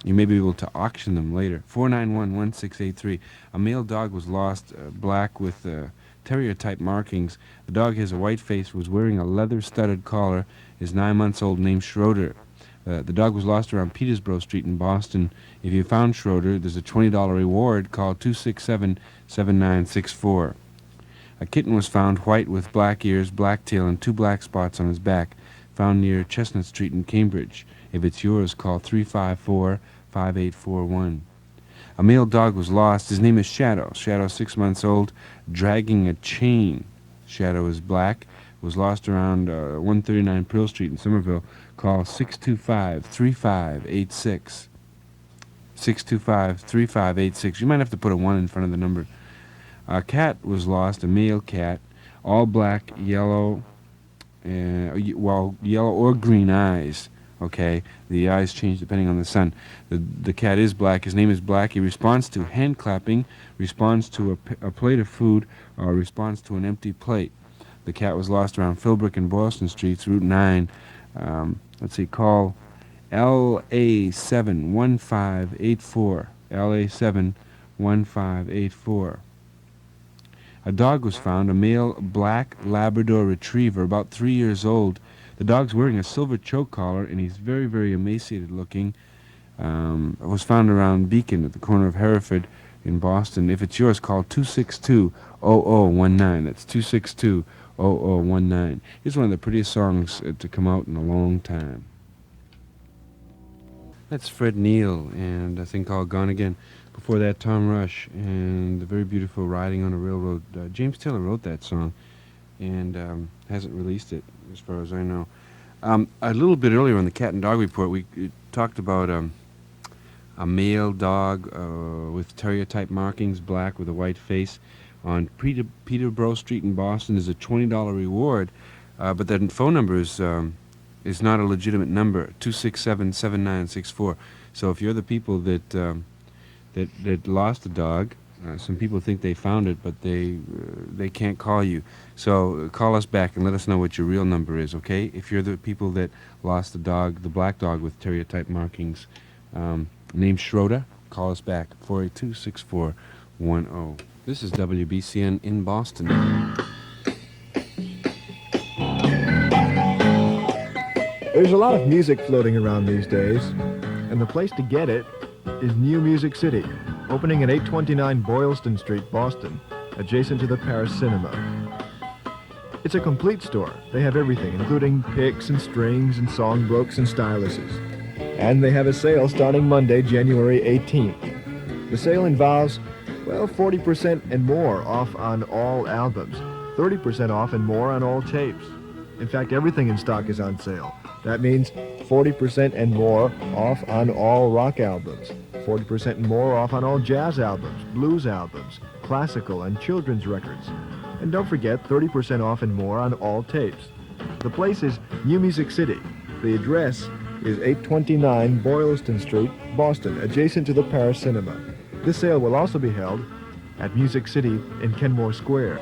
You may be able to auction them later. 491-1683. A male dog was lost, black with terrier-type markings. The dog has a white face, was wearing a leather-studded collar, is 9 months old, named Schroeder. The dog was lost around Petersboro Street in Boston. If you found Schroeder, there's a $20 reward. Call 267-7964. A kitten was found, white with black ears, black tail, and 2 black spots on his back, found near Chestnut Street in Cambridge. If it's yours, call 354-5841. A male dog was lost. His name is Shadow. Shadow, 6 months old, dragging a chain. Shadow is black. Was lost around 139 Pearl Street in Somerville. Call 625-3586. 625-3586. You might have to put a 1 in front of the number. A cat was lost, a male cat, all black, yellow, yellow or green eyes. Okay, the eyes change depending on the sun. The cat is black. His name is Black. He responds to hand clapping, responds to a plate of food, or responds to an empty plate. The cat was lost around Philbrook and Boylston Streets, Route 9. Let's see, call LA7-1584. LA7-1584. A dog was found, a male black Labrador Retriever, about 3 years old. The dog's wearing a silver choke collar, and he's very, very emaciated looking. It was found around Beacon at the corner of Hereford in Boston. If it's yours, call 262-0019. That's 262-0019. It's one of the prettiest songs to come out in a long time. That's Fred Neil and a thing called Gone Again. Before that, Tom Rush and the very beautiful Riding on a Railroad. James Taylor wrote that song and hasn't released it, as far as I know. A little bit earlier on the Cat and Dog Report, we talked about a male dog with terrier-type markings, black with a white face. On Peterborough Street in Boston is a $20 reward, but that phone number is not a legitimate number, 267-7964. So if you're the people that lost a dog, some people think they found it, but they can't call you. So call us back and let us know what your real number is, okay? If you're the people that lost the dog, the black dog with terrier-type markings, named Schroeder, call us back, 482-6410. This is WBCN in Boston. There's a lot of music floating around these days, and the place to get it is New Music City, opening at 829 Boylston Street, Boston, adjacent to the Paris Cinema. It's a complete store. They have everything, including picks and strings and songbooks and styluses. And they have a sale starting Monday, January 18th. The sale involves, 40% and more off on all albums, 30% off and more on all tapes. In fact, everything in stock is on sale. That means 40% and more off on all rock albums, 40% and more off on all jazz albums, blues albums, classical and children's records. And don't forget 30% off and more on all tapes. The place is New Music City. The address is 829 Boylston Street, Boston, adjacent to the Paris Cinema. This sale will also be held at Music City in Kenmore Square.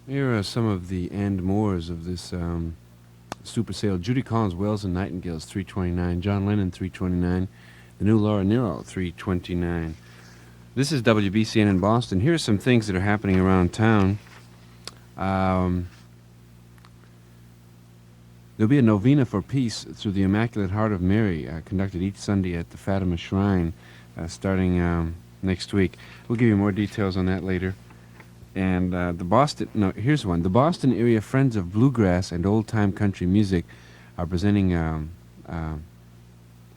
Here are some of the and mores of this super sale. Judy Collins, Wells and Nightingales, $329. John Lennon, $329. The new Laura Nyro, $329. This is WBCN in Boston. Here are some things that are happening around town. There'll be a novena for peace through the Immaculate Heart of Mary, conducted each Sunday at the Fatima Shrine, starting next week. We'll give you more details on that later. And here's one. The Boston area Friends of Bluegrass and Old-Time Country Music are presenting a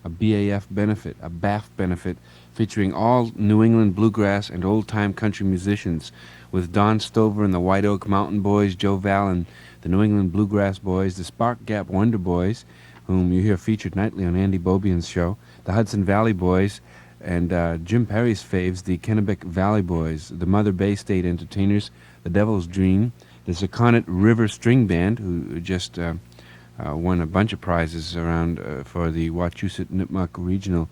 BAF benefit, a BAF benefit, featuring all New England bluegrass and old-time country musicians, with Don Stover and the White Oak Mountain Boys, Joe Val and the New England Bluegrass Boys, the Spark Gap Wonder Boys, whom you hear featured nightly on Andy Bobian's show, the Hudson Valley Boys, and Jim Perry's faves, the Kennebec Valley Boys, the Mother Bay State Entertainers, the Devil's Dream, the Sakonnet River String Band, who just won a bunch of prizes around for the Wachusett Nipmuc Regional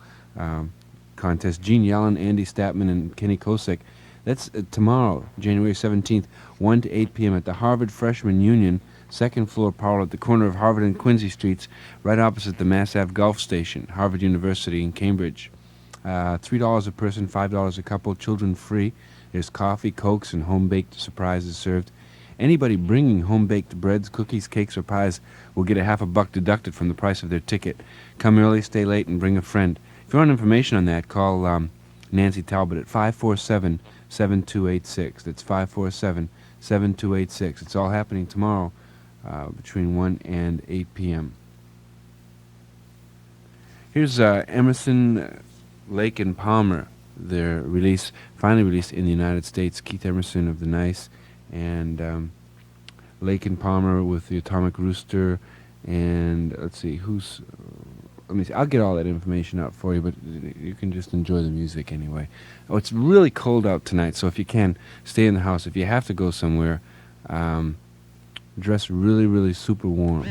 contest. Gene Yellen, Andy Statman, and Kenny Kosick. That's tomorrow, January 17th, 1 to 8 p.m. at the Harvard Freshman Union, second floor parlor at the corner of Harvard and Quincy Streets, right opposite the Mass Ave Gulf Station, Harvard University in Cambridge. $3 a person, $5 a couple, children free. There's coffee, cokes, and home-baked surprises served. Anybody bringing home-baked breads, cookies, cakes, or pies will get a half a buck deducted from the price of their ticket. Come early, stay late, and bring a friend. If you want information on that, call Nancy Talbot at 547-7286. That's 547-7286. It's all happening tomorrow between 1 and 8 p.m. Here's Emerson, Lake and Palmer. Their release, finally released in the United States. Keith Emerson of the Nice, and Lake and Palmer with the Atomic Rooster, and let's see who's. Let me see. I'll get all that information out for you, but you can just enjoy the music anyway. Oh, it's really cold out tonight, so if you can, stay in the house. If you have to go somewhere, dress really, really super warm.